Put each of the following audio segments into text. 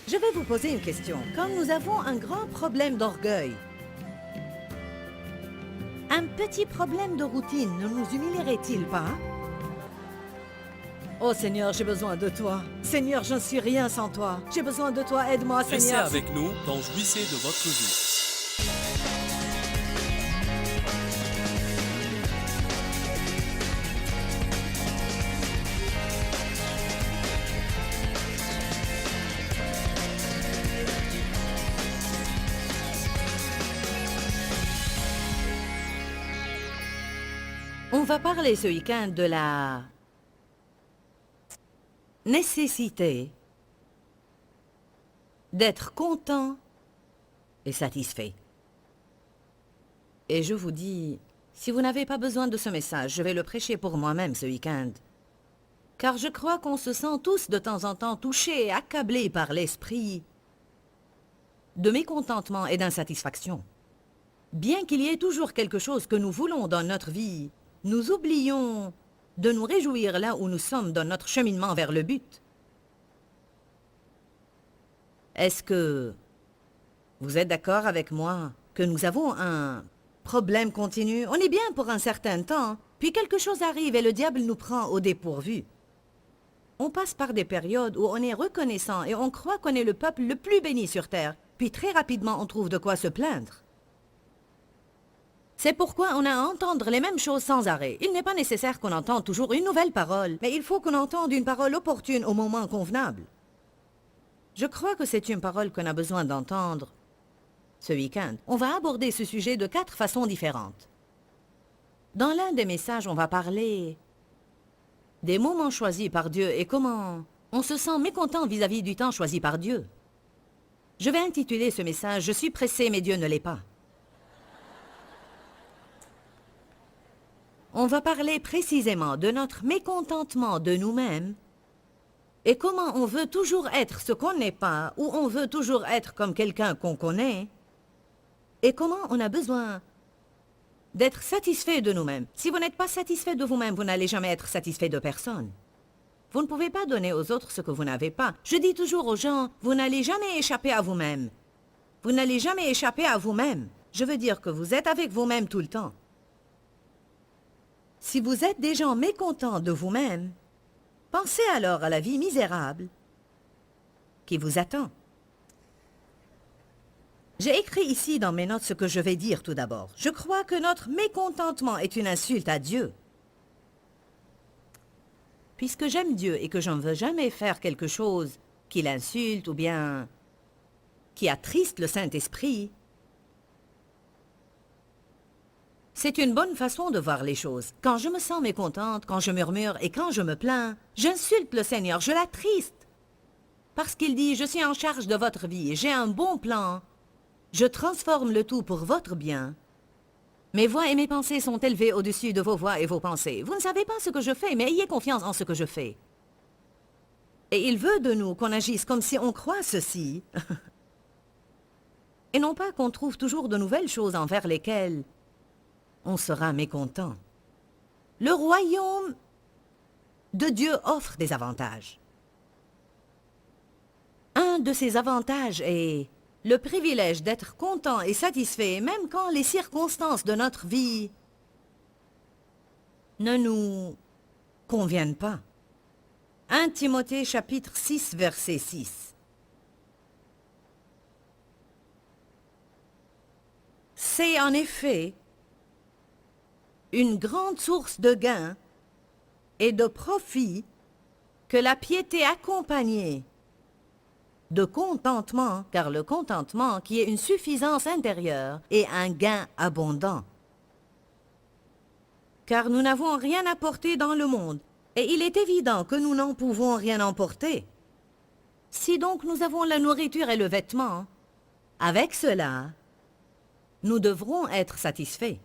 Je vais vous poser une question. Quand nous avons un grand problème d'orgueil, un petit problème de routine ne nous humilierait-il pas? Oh Seigneur, j'ai besoin de toi. Seigneur, je ne suis rien sans toi. J'ai besoin de toi, aide-moi, Restez Seigneur. avec nous dans Jouissez de votre vie. On va parler ce week-end de la nécessité d'être content et satisfait. Et je vous dis, si vous n'avez pas besoin de ce message, je vais le prêcher pour moi-même ce week-end. Car je crois qu'on se sent tous de temps en temps touchés et accablés par l'esprit de mécontentement et d'insatisfaction. Bien qu'il y ait toujours quelque chose que nous voulons dans notre vie, nous oublions de nous réjouir là où nous sommes dans notre cheminement vers le but. Est-ce que vous êtes d'accord avec moi que nous avons un problème continu? On est bien pour un certain temps, puis quelque chose arrive et le diable nous prend au dépourvu. On passe par des périodes où on est reconnaissant et on croit qu'on est le peuple le plus béni sur terre, puis très rapidement on trouve de quoi se plaindre. C'est pourquoi on a à entendre les mêmes choses sans arrêt. Il n'est pas nécessaire qu'on entende toujours une nouvelle parole, mais il faut qu'on entende une parole opportune au moment convenable. Je crois que c'est une parole qu'on a besoin d'entendre ce week-end. On va aborder ce sujet de 4 façons différentes. Dans l'un des messages, on va parler des moments choisis par Dieu et comment on se sent mécontent vis-à-vis du temps choisi par Dieu. Je vais intituler ce message « Je suis pressé, mais Dieu ne l'est pas ». On va parler précisément de notre mécontentement de nous-mêmes et comment on veut toujours être ce qu'on n'est pas ou on veut toujours être comme quelqu'un qu'on connaît et comment on a besoin d'être satisfait de nous-mêmes. Si vous n'êtes pas satisfait de vous-même, vous n'allez jamais être satisfait de personne. Vous ne pouvez pas donner aux autres ce que vous n'avez pas. Je dis toujours aux gens, vous n'allez jamais échapper à vous-même. Vous n'allez jamais échapper à vous-même. Je veux dire que vous êtes avec vous-même tout le temps. Si vous êtes des gens mécontents de vous-même, pensez alors à la vie misérable qui vous attend. J'ai écrit ici dans mes notes ce que je vais dire tout d'abord. Je crois que notre mécontentement est une insulte à Dieu. Puisque j'aime Dieu et que je ne veux jamais faire quelque chose qui l'insulte ou bien qui attriste le Saint-Esprit, c'est une bonne façon de voir les choses. Quand je me sens mécontente, quand je murmure et quand je me plains, j'insulte le Seigneur, je l'attriste. Parce qu'il dit, je suis en charge de votre vie, j'ai un bon plan. Je transforme le tout pour votre bien. Mes voix et mes pensées sont élevées au-dessus de vos voix et vos pensées. Vous ne savez pas ce que je fais, mais ayez confiance en ce que je fais. Et il veut de nous qu'on agisse comme si on croit ceci. Et non pas qu'on trouve toujours de nouvelles choses envers lesquelles on sera mécontent. Le royaume de Dieu offre des avantages. Un de ces avantages est le privilège d'être content et satisfait même quand les circonstances de notre vie ne nous conviennent pas. 1 Timothée chapitre 6 verset 6. C'est en effet une grande source de gain et de profit que la piété accompagnée de contentement, car le contentement qui est une suffisance intérieure est un gain abondant. Car nous n'avons rien apporté dans le monde, et il est évident que nous n'en pouvons rien emporter. Si donc nous avons la nourriture et le vêtement, avec cela, nous devrons être satisfaits.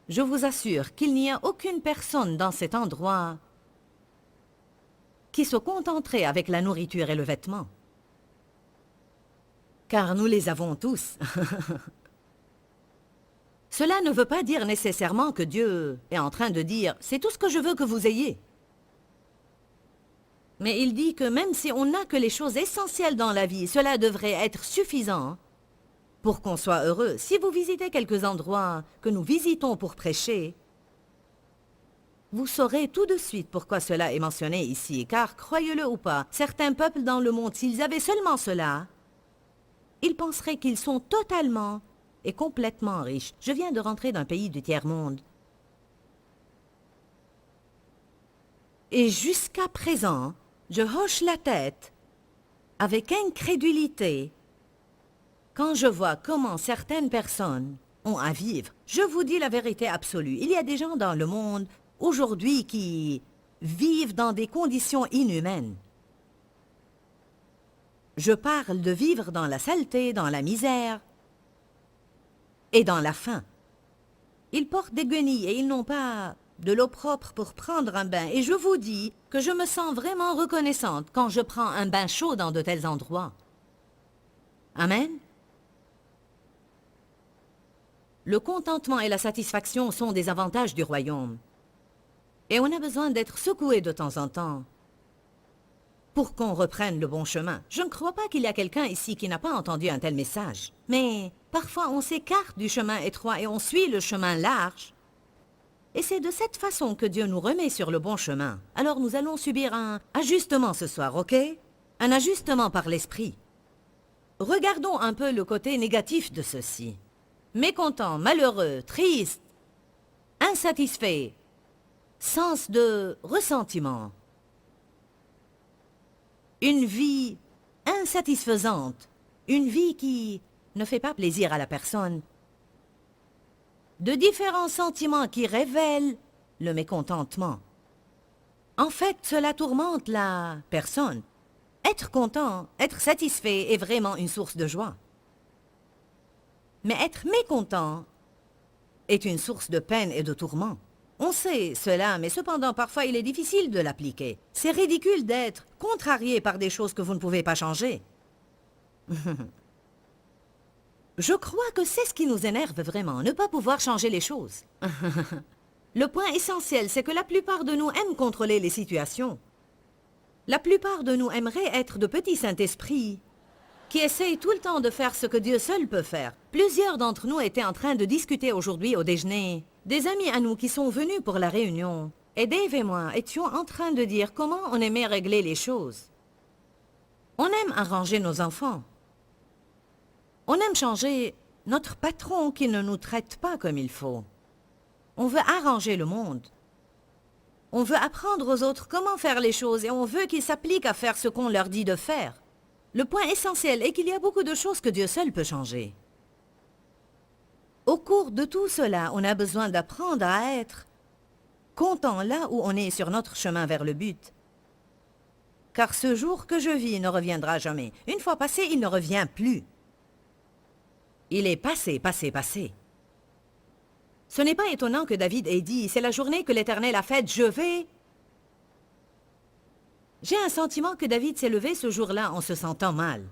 Je vous assure qu'il n'y a aucune personne dans cet endroit qui se contenterait avec la nourriture et le vêtement. Car nous les avons tous. Cela ne veut pas dire nécessairement que Dieu est en train de dire « c'est tout ce que je veux que vous ayez ». Mais il dit que même si on n'a que les choses essentielles dans la vie, cela devrait être suffisant pour qu'on soit heureux. Si vous visitez quelques endroits que nous visitons pour prêcher, vous saurez tout de suite pourquoi cela est mentionné ici, car croyez-le ou pas, certains peuples dans le monde, s'ils avaient seulement cela, ils penseraient qu'ils sont totalement et complètement riches. Je viens de rentrer d'un pays du tiers-monde. Et jusqu'à présent, je hoche la tête avec incrédulité quand je vois comment certaines personnes ont à vivre. Je vous dis la vérité absolue. Il y a des gens dans le monde aujourd'hui qui vivent dans des conditions inhumaines. Je parle de vivre dans la saleté, dans la misère et dans la faim. Ils portent des guenilles et ils n'ont pas de l'eau propre pour prendre un bain. Et je vous dis que je me sens vraiment reconnaissante quand je prends un bain chaud dans de tels endroits. Amen. Le contentement et la satisfaction sont des avantages du royaume. Et on a besoin d'être secoué de temps en temps pour qu'on reprenne le bon chemin. Je ne crois pas qu'il y a quelqu'un ici qui n'a pas entendu un tel message. Mais parfois on s'écarte du chemin étroit et on suit le chemin large. Et c'est de cette façon que Dieu nous remet sur le bon chemin. Alors nous allons subir un ajustement ce soir, ok? Un ajustement par l'esprit. Regardons un peu le côté négatif de ceci. Mécontent, malheureux, triste, insatisfait, sens de ressentiment. Une vie insatisfaisante, une vie qui ne fait pas plaisir à la personne. De différents sentiments qui révèlent le mécontentement. En fait, cela tourmente la personne. Être content, être satisfait est vraiment une source de joie. Mais être mécontent est une source de peine et de tourment. On sait cela, mais cependant, parfois, il est difficile de l'appliquer. C'est ridicule d'être contrarié par des choses que vous ne pouvez pas changer. Je crois que c'est ce qui nous énerve vraiment, ne pas pouvoir changer les choses. Le point essentiel, c'est que la plupart de nous aiment contrôler les situations. La plupart de nous aimeraient être de petits Saint-Esprits qui essayent tout le temps de faire ce que Dieu seul peut faire. Plusieurs d'entre nous étaient en train de discuter aujourd'hui au déjeuner. Des amis à nous qui sont venus pour la réunion. Et Dave et moi étions en train de dire comment on aimait régler les choses. On aime arranger nos enfants. On aime changer notre patron qui ne nous traite pas comme il faut. On veut arranger le monde. On veut apprendre aux autres comment faire les choses et on veut qu'ils s'appliquent à faire ce qu'on leur dit de faire. Le point essentiel est qu'il y a beaucoup de choses que Dieu seul peut changer. Au cours de tout cela, on a besoin d'apprendre à être content là où on est sur notre chemin vers le but. Car ce jour que je vis ne reviendra jamais. Une fois passé, il ne revient plus. Il est passé, passé, passé. Ce n'est pas étonnant que David ait dit « C'est la journée que l'Éternel a faite, je vais... » J'ai un sentiment que David s'est levé ce jour-là en se sentant mal.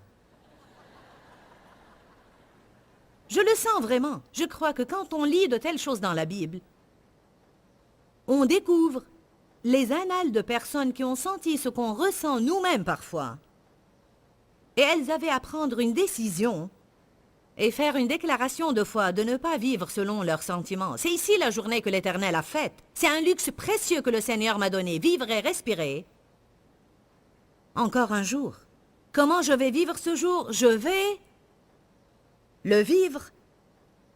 Je le sens vraiment. Je crois que quand on lit de telles choses dans la Bible, on découvre les annales de personnes qui ont senti ce qu'on ressent nous-mêmes parfois. Et elles avaient à prendre une décision et faire une déclaration de foi, de ne pas vivre selon leurs sentiments. C'est ici la journée que l'Éternel a faite. C'est un luxe précieux que le Seigneur m'a donné, vivre et respirer. Encore un jour. Comment je vais vivre ce jour? Je vais le vivre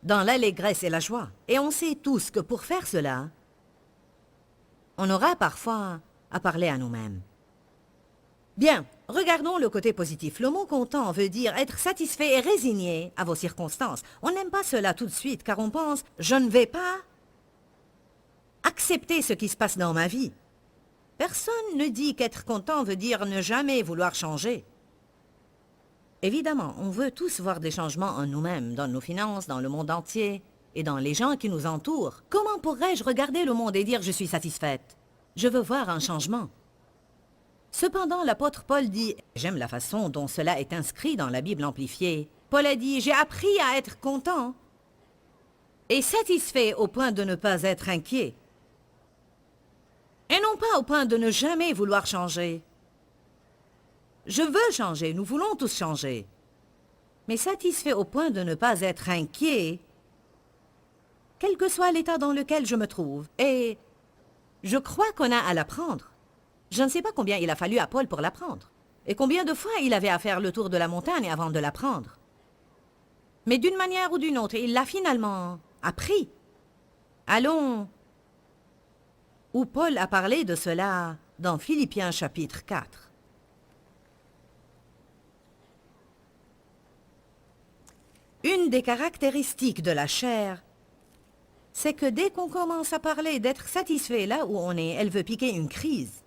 dans l'allégresse et la joie. Et on sait tous que pour faire cela, on aura parfois à parler à nous-mêmes. Bien, regardons le côté positif. Le mot content veut dire être satisfait et résigné à vos circonstances. On n'aime pas cela tout de suite car on pense « je ne vais pas accepter ce qui se passe dans ma vie ». Personne ne dit qu'être content veut dire ne jamais vouloir changer. Évidemment, on veut tous voir des changements en nous-mêmes, dans nos finances, dans le monde entier et dans les gens qui nous entourent. Comment pourrais-je regarder le monde et dire « je suis satisfaite » ? Je veux voir un changement. Cependant, l'apôtre Paul dit « j'aime la façon dont cela est inscrit dans la Bible amplifiée ». Paul a dit « j'ai appris à être content et satisfait au point de ne pas être inquiet. » Et non pas au point de ne jamais vouloir changer. Je veux changer, nous voulons tous changer. Mais satisfait au point de ne pas être inquiet, quel que soit l'état dans lequel je me trouve. Et je crois qu'on a à l'apprendre. Je ne sais pas combien il a fallu à Paul pour l'apprendre. Et combien de fois il avait à faire le tour de la montagne avant de l'apprendre. Mais d'une manière ou d'une autre, il l'a finalement appris. Allons, où Paul a parlé de cela dans Philippiens chapitre 4. Une des caractéristiques de la chair, c'est que dès qu'on commence à parler d'être satisfait là où on est, elle veut piquer une crise.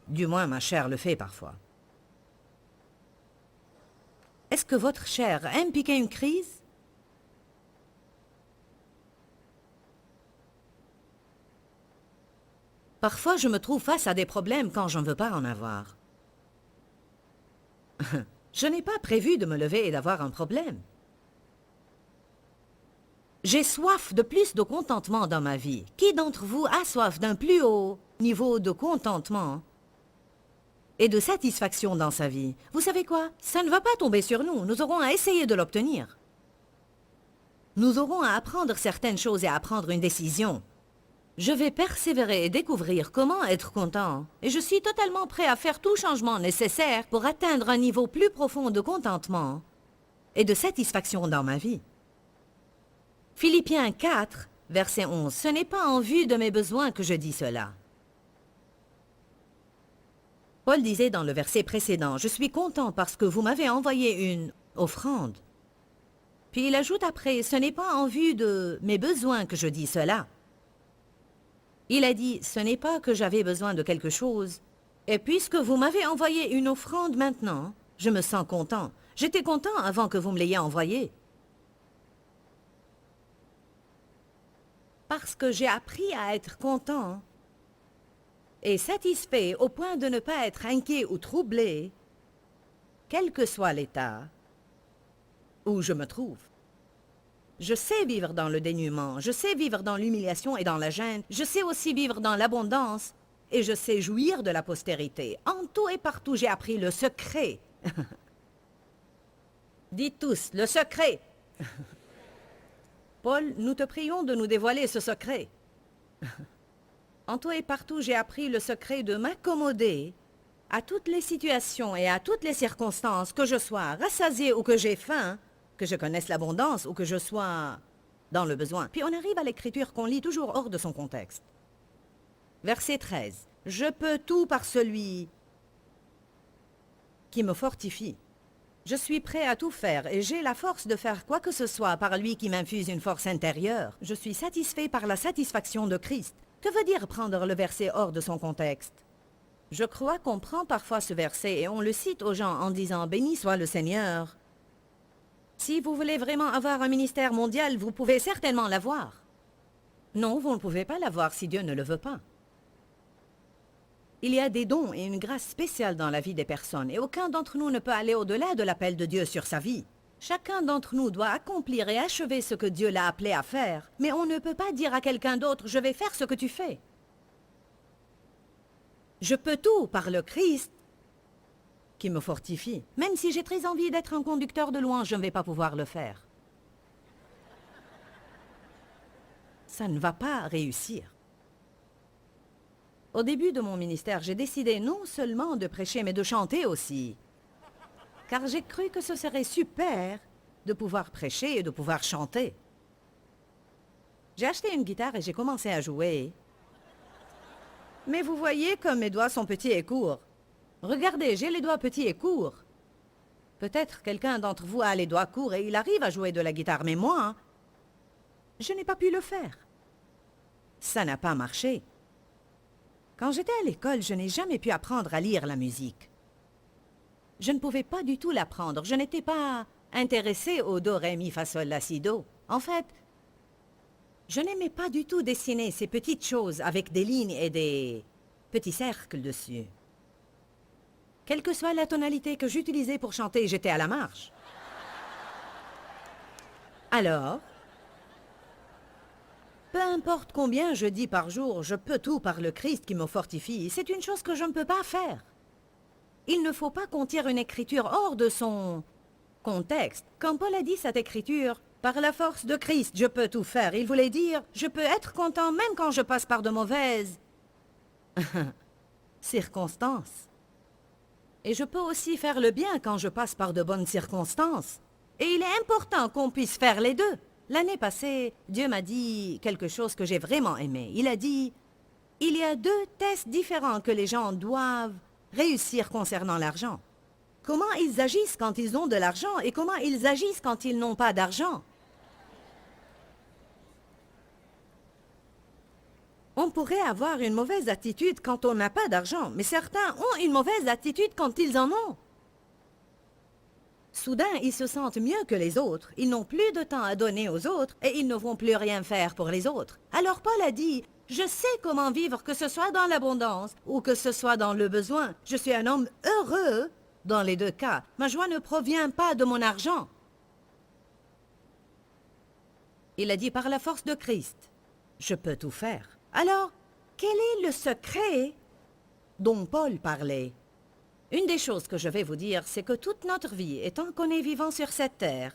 Du moins, ma chair le fait parfois. Est-ce que votre chair aime piquer une crise? Parfois, je me trouve face à des problèmes quand je ne veux pas en avoir. Je n'ai pas prévu de me lever et d'avoir un problème. J'ai soif de plus de contentement dans ma vie. Qui d'entre vous a soif d'un plus haut niveau de contentement et de satisfaction dans sa vie? Vous savez quoi? Ça ne va pas tomber sur nous. Nous aurons à essayer de l'obtenir. Nous aurons à apprendre certaines choses et à prendre une décision. Je vais persévérer et découvrir comment être content. Et je suis totalement prêt à faire tout changement nécessaire pour atteindre un niveau plus profond de contentement et de satisfaction dans ma vie. Philippiens 4, verset 11. Ce n'est pas en vue de mes besoins que je dis cela. Paul disait dans le verset précédent, « Je suis content parce que vous m'avez envoyé une offrande. » Puis il ajoute après, « Ce n'est pas en vue de mes besoins que je dis cela. » Il a dit, « Ce n'est pas que j'avais besoin de quelque chose. Et puisque vous m'avez envoyé une offrande maintenant, je me sens content. J'étais content avant que vous me l'ayez envoyée. Parce que j'ai appris à être content et satisfait au point de ne pas être inquiet ou troublé, quel que soit l'état où je me trouve. Je sais vivre dans le dénuement, je sais vivre dans l'humiliation et dans la gêne, je sais aussi vivre dans l'abondance et je sais jouir de la postérité. En tout et partout, j'ai appris le secret. Dites tous, le secret. Paul, nous te prions de nous dévoiler ce secret. En tout et partout, j'ai appris le secret de m'accommoder à toutes les situations et à toutes les circonstances, que je sois rassasié ou que j'ai faim, que je connaisse l'abondance ou que je sois dans le besoin. Puis on arrive à l'écriture qu'on lit toujours hors de son contexte. Verset 13. « Je peux tout par celui qui me fortifie. Je suis prêt à tout faire et j'ai la force de faire quoi que ce soit par lui qui m'infuse une force intérieure. Je suis satisfait par la satisfaction de Christ. » Que veut dire prendre le verset hors de son contexte? Je crois qu'on prend parfois ce verset et on le cite aux gens en disant « Béni soit le Seigneur ». Si vous voulez vraiment avoir un ministère mondial, vous pouvez certainement l'avoir. Non, vous ne pouvez pas l'avoir si Dieu ne le veut pas. Il y a des dons et une grâce spéciale dans la vie des personnes et aucun d'entre nous ne peut aller au-delà de l'appel de Dieu sur sa vie. Chacun d'entre nous doit accomplir et achever ce que Dieu l'a appelé à faire, mais on ne peut pas dire à quelqu'un d'autre « je vais faire ce que tu fais ». Je peux tout par le Christ qui me fortifie. Même si j'ai très envie d'être un conducteur de louange, je ne vais pas pouvoir le faire. Ça ne va pas réussir. Au début de mon ministère, j'ai décidé non seulement de prêcher, mais de chanter aussi. Car j'ai cru que ce serait super de pouvoir prêcher et de pouvoir chanter. J'ai acheté une guitare et j'ai commencé à jouer. Mais vous voyez comme mes doigts sont petits et courts. Regardez, j'ai les doigts petits et courts. Peut-être quelqu'un d'entre vous a les doigts courts et il arrive à jouer de la guitare, mais moi, je n'ai pas pu le faire. Ça n'a pas marché. Quand j'étais à l'école, je n'ai jamais pu apprendre à lire la musique. Je ne pouvais pas du tout l'apprendre. Je n'étais pas intéressée au do, ré, mi, fa, sol, la, si, do. En fait, je n'aimais pas du tout dessiner ces petites choses avec des lignes et des petits cercles dessus. Quelle que soit la tonalité que j'utilisais pour chanter, j'étais à la marge. Alors, Peu importe combien je dis par jour, je peux tout par le Christ qui me fortifie, c'est une chose que je ne peux pas faire. Il ne faut pas qu'on tire une écriture hors de son contexte. Quand Paul a dit cette écriture, par la force de Christ, je peux tout faire, il voulait dire, je peux être content même quand je passe par de mauvaises circonstances. Et je peux aussi faire le bien quand je passe par de bonnes circonstances. Et il est important qu'on puisse faire les deux. L'année passée, Dieu m'a dit quelque chose que j'ai vraiment aimé. Il a dit, il y a deux tests différents que les gens doivent réussir concernant l'argent. Comment ils agissent quand ils ont de l'argent et comment ils agissent quand ils n'ont pas d'argent. On pourrait avoir une mauvaise attitude quand on n'a pas d'argent, mais certains ont une mauvaise attitude quand ils en ont. Soudain, ils se sentent mieux que les autres, ils n'ont plus de temps à donner aux autres et ils ne vont plus rien faire pour les autres. Alors Paul a dit, je sais comment vivre, que ce soit dans l'abondance ou que ce soit dans le besoin. Je suis un homme heureux dans les deux cas. Ma joie ne provient pas de mon argent. Il a dit par la force de Christ, je peux tout faire. Alors, quel est le secret dont Paul parlait? Une des choses que je vais vous dire, c'est que toute notre vie, étant qu'on est vivant sur cette terre,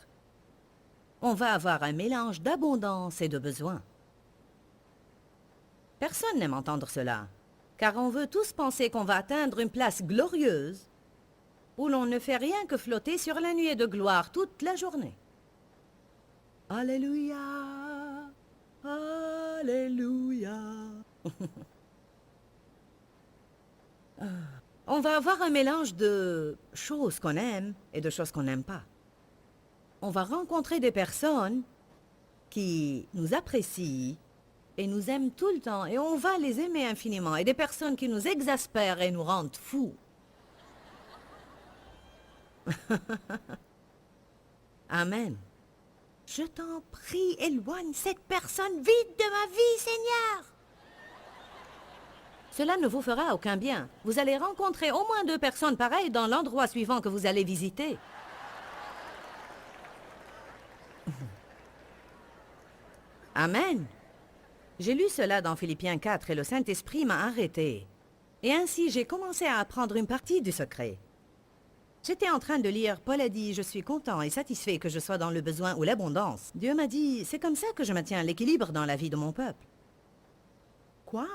on va avoir un mélange d'abondance et de besoin. Personne n'aime entendre cela, car on veut tous penser qu'on va atteindre une place glorieuse où l'on ne fait rien que flotter sur la nuée de gloire toute la journée. Alléluia, Alléluia. On va avoir un mélange de choses qu'on aime et de choses qu'on n'aime pas. On va rencontrer des personnes qui nous apprécient et nous aiment tout le temps et on va les aimer infiniment. Et des personnes qui nous exaspèrent et nous rendent fous. Amen. Je t'en prie, éloigne cette personne vite de ma vie, Seigneur. Cela ne vous fera aucun bien. Vous allez rencontrer au moins 2 personnes pareilles dans l'endroit suivant que vous allez visiter. Amen. J'ai lu cela dans Philippiens 4 et le Saint-Esprit m'a arrêté. Et ainsi, j'ai commencé à apprendre une partie du secret. J'étais en train de lire, Paul a dit, je suis content et satisfait que je sois dans le besoin ou l'abondance. Dieu m'a dit, c'est comme ça que je maintiens l'équilibre dans la vie de mon peuple. Quoi?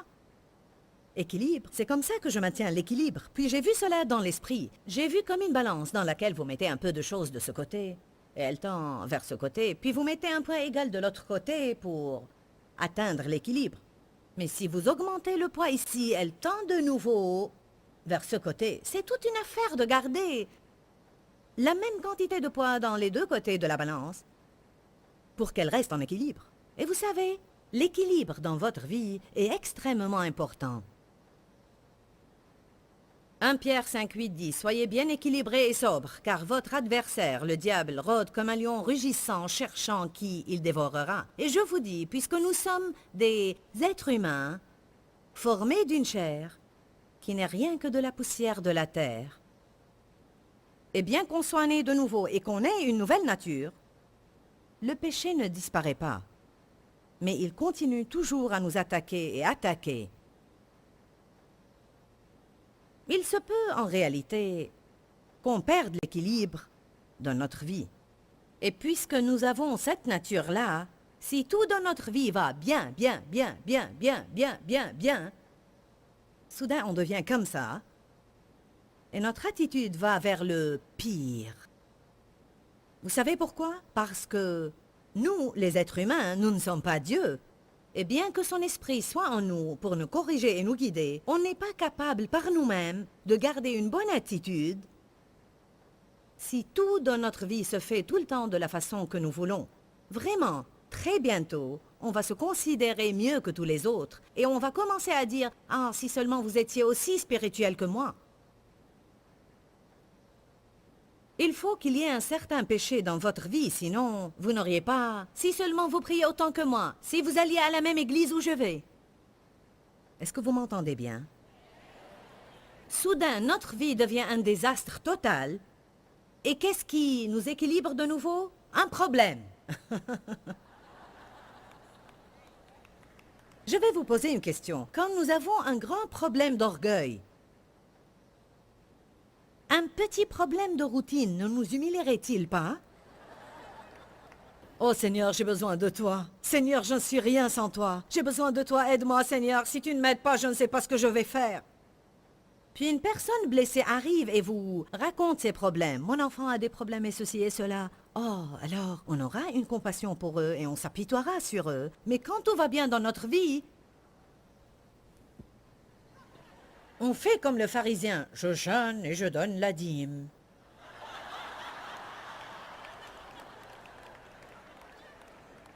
Équilibre, c'est comme ça que je maintiens l'équilibre. Puis j'ai vu cela dans l'esprit. J'ai vu comme une balance dans laquelle vous mettez un peu de choses de ce côté, et elle tend vers ce côté, puis vous mettez un poids égal de l'autre côté pour atteindre l'équilibre. Mais si vous augmentez le poids ici, elle tend de nouveau vers ce côté. C'est toute une affaire de garder la même quantité de poids dans les deux côtés de la balance pour qu'elle reste en équilibre. Et vous savez, l'équilibre dans votre vie est extrêmement important. 1 Pierre 5,8 dit « Soyez bien équilibrés et sobres, car votre adversaire, le diable, rôde comme un lion rugissant, cherchant qui il dévorera. Et je vous dis, puisque nous sommes des êtres humains, formés d'une chair, qui n'est rien que de la poussière de la terre, et bien qu'on soit né de nouveau et qu'on ait une nouvelle nature, le péché ne disparaît pas, mais il continue toujours à nous attaquer et attaquer. Il se peut, en réalité, qu'on perde l'équilibre de notre vie. Et puisque nous avons cette nature-là, si tout dans notre vie va bien, soudain on devient comme ça, et notre attitude va vers le pire. Vous savez pourquoi? Parce que nous, les êtres humains, nous ne sommes pas Dieu. Et bien que son esprit soit en nous pour nous corriger et nous guider, on n'est pas capable par nous-mêmes de garder une bonne attitude si tout dans notre vie se fait tout le temps de la façon que nous voulons. Vraiment, très bientôt, on va se considérer mieux que tous les autres et on va commencer à dire « Ah, si seulement vous étiez aussi spirituel que moi ». Il faut qu'il y ait un certain péché dans votre vie, sinon vous n'auriez pas... Si seulement vous priez autant que moi, si vous alliez à la même église où je vais. Est-ce que vous m'entendez bien? Soudain, notre vie devient un désastre total. Et qu'est-ce qui nous équilibre de nouveau? Un problème. Je vais vous poser une question. Quand nous avons un grand problème d'orgueil, un petit problème de routine ne nous humilierait-il pas? Oh Seigneur, j'ai besoin de toi. Seigneur, je ne suis rien sans toi. J'ai besoin de toi, aide-moi Seigneur. Si tu ne m'aides pas, je ne sais pas ce que je vais faire. Puis une personne blessée arrive et vous raconte ses problèmes. Mon enfant a des problèmes et ceci et cela. Oh, alors on aura une compassion pour eux et on s'apitoiera sur eux. Mais quand tout va bien dans notre vie, on fait comme le pharisien. Je jeûne et je donne la dîme.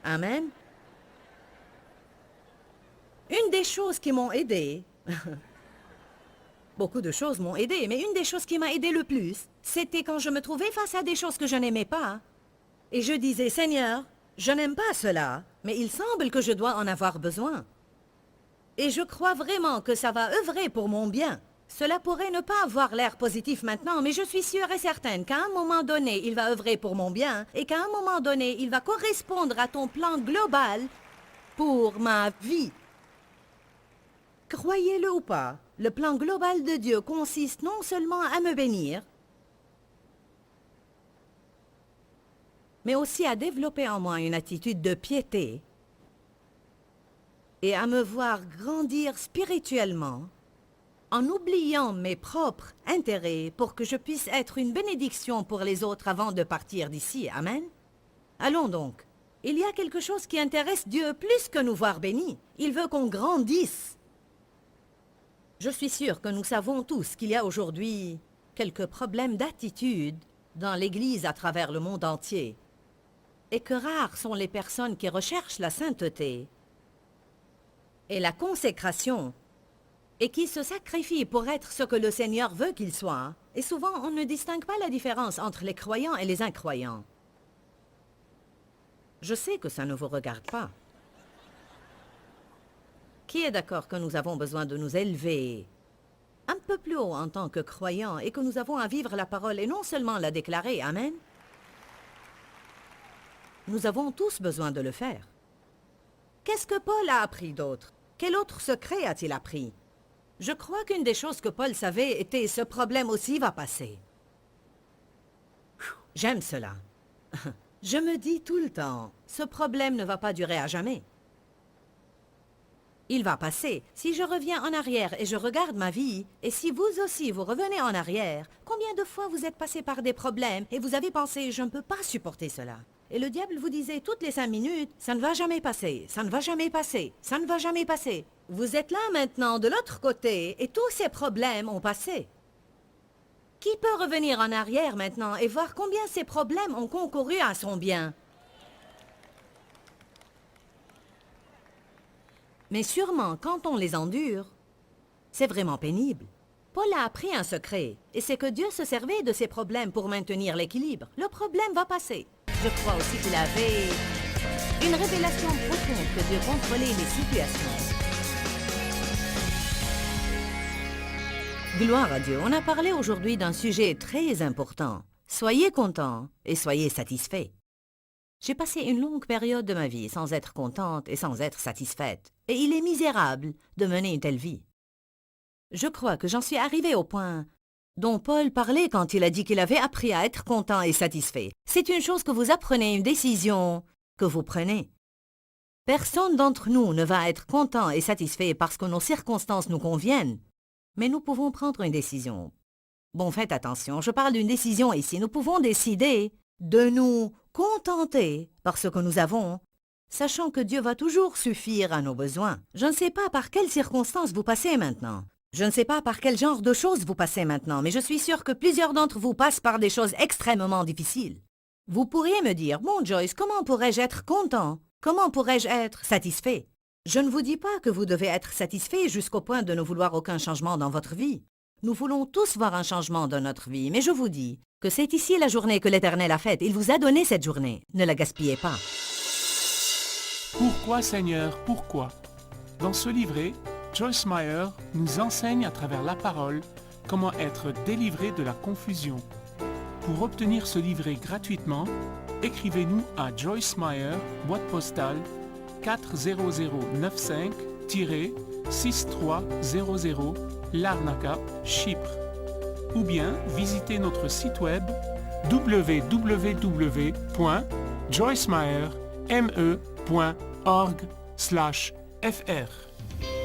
Amen. Une des choses qui m'ont aidé, beaucoup de choses m'ont aidé, mais une des choses qui m'a aidé le plus, c'était quand je me trouvais face à des choses que je n'aimais pas. Et je disais, Seigneur, je n'aime pas cela, mais il semble que je dois en avoir besoin. Et je crois vraiment que ça va œuvrer pour mon bien. Cela pourrait ne pas avoir l'air positif maintenant, mais je suis sûre et certaine qu'à un moment donné, il va œuvrer pour mon bien et qu'à un moment donné, il va correspondre à ton plan global pour ma vie. Croyez-le ou pas, le plan global de Dieu consiste non seulement à me bénir, mais aussi à développer en moi une attitude de piété et à me voir grandir spirituellement en oubliant mes propres intérêts pour que je puisse être une bénédiction pour les autres avant de partir d'ici. Amen. Allons donc. Il y a quelque chose qui intéresse Dieu plus que nous voir bénis. Il veut qu'on grandisse. Je suis sûre que nous savons tous qu'il y a aujourd'hui quelques problèmes d'attitude dans l'Église à travers le monde entier et que rares sont les personnes qui recherchent la sainteté et la consécration et qui se sacrifient pour être ce que le Seigneur veut qu'ils soient. Et souvent, on ne distingue pas la différence entre les croyants et les incroyants. Je sais que ça ne vous regarde pas. Qui est d'accord que nous avons besoin de nous élever un peu plus haut en tant que croyants et que nous avons à vivre la parole et non seulement la déclarer? Amen. Nous avons tous besoin de le faire. Qu'est-ce que Paul a appris d'autre? Quel autre secret a-t-il appris? Je crois qu'une des choses que Paul savait était « ce problème aussi va passer ». J'aime cela. Je me dis tout le temps, ce problème ne va pas durer à jamais. Il va passer. Si je reviens en arrière et je regarde ma vie, et si vous aussi vous revenez en arrière, combien de fois vous êtes passé par des problèmes et vous avez pensé « je ne peux pas supporter cela ». Et le diable vous disait toutes les 5 minutes « ça ne va jamais passer, ça ne va jamais passer, ça ne va jamais passer ». Vous êtes là maintenant de l'autre côté et tous ces problèmes ont passé. Qui peut revenir en arrière maintenant et voir combien ces problèmes ont concouru à son bien? Mais sûrement, quand on les endure, c'est vraiment pénible. Paul a appris un secret, et c'est que Dieu se servait de ces problèmes pour maintenir l'équilibre. Le problème va passer. Je crois aussi qu'il avait une révélation profonde que Dieu contrôlait les situations. Gloire à Dieu, on a parlé aujourd'hui d'un sujet très important. Soyez contents et soyez satisfaits. J'ai passé une longue période de ma vie sans être contente et sans être satisfaite. Et il est misérable de mener une telle vie. Je crois que j'en suis arrivée au point dont Paul parlait quand il a dit qu'il avait appris à être content et satisfait. C'est une chose que vous apprenez, une décision que vous prenez. Personne d'entre nous ne va être content et satisfait parce que nos circonstances nous conviennent. Mais nous pouvons prendre une décision. Bon, faites attention, je parle d'une décision ici. Nous pouvons décider de nous contenter par ce que nous avons, sachant que Dieu va toujours suffire à nos besoins. Je ne sais pas par quelles circonstances vous passez maintenant. Je ne sais pas par quel genre de choses vous passez maintenant, mais je suis sûre que plusieurs d'entre vous passent par des choses extrêmement difficiles. Vous pourriez me dire, bon Joyce, comment pourrais-je être content? Comment pourrais-je être satisfait? Je ne vous dis pas que vous devez être satisfait jusqu'au point de ne vouloir aucun changement dans votre vie. Nous voulons tous voir un changement dans notre vie, mais je vous dis que c'est ici la journée que l'Éternel a faite. Il vous a donné cette journée. Ne la gaspillez pas. Pourquoi Seigneur, pourquoi? Dans ce livret, Joyce Meyer nous enseigne à travers la parole comment être délivré de la confusion. Pour obtenir ce livret gratuitement, écrivez-nous à Joyce Meyer, boîte postale 40095, 6300 Larnaca, Chypre. Ou bien visitez notre site web www.joycemeyer.org/fr.